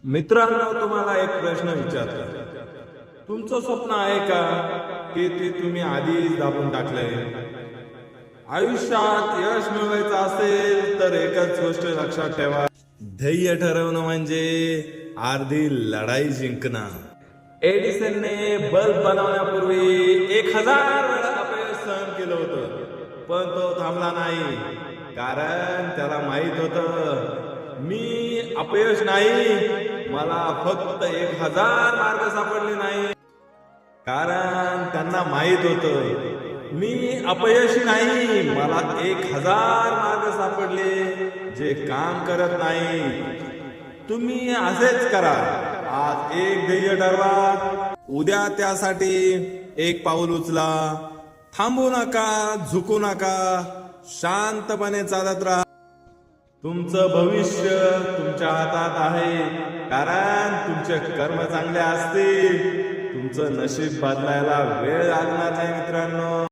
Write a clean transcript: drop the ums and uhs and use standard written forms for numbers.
मित्रांनो, तुम्हाला एक प्रश्न विचारतो. तुमचं स्वप्न आहे का की ते तुम्ही आधीच दाबून टाकलंय? आयुष्यात यश मिळवायचं असेल तर एकच गोष्ट लक्षात ठेवा. ध्येय ठरवणं म्हणजे अर्धी लढाई जिंकणं. एडिसनने बल्ब बनवण्यापूर्वी 1000 वेळा अपयश सहन केलं होतं, पण तो थांबला नाही. कारण त्याला माहित होतं, मी अपयश नाही, मला फक्त 1000 मार्ग सापडले नाही. कारण त्यांना माहित होतं, मी अपयशी नाही, मला 1000 मार्ग सापडले जे काम करत नाही. तुम्ही असेच करा. आज एक ध्येय ठरवा, उद्या त्यासाठी एक पाऊल उचला. थांबू नका, झुकू नका, शांतपणे चालत राहा. तुमचं भविष्य तुमच्या हातात आहे. कारण तुमचे कर्म चांगले असतील, तुमचं नशीब बदलायला वेळ लागणार नाही मित्रांनो.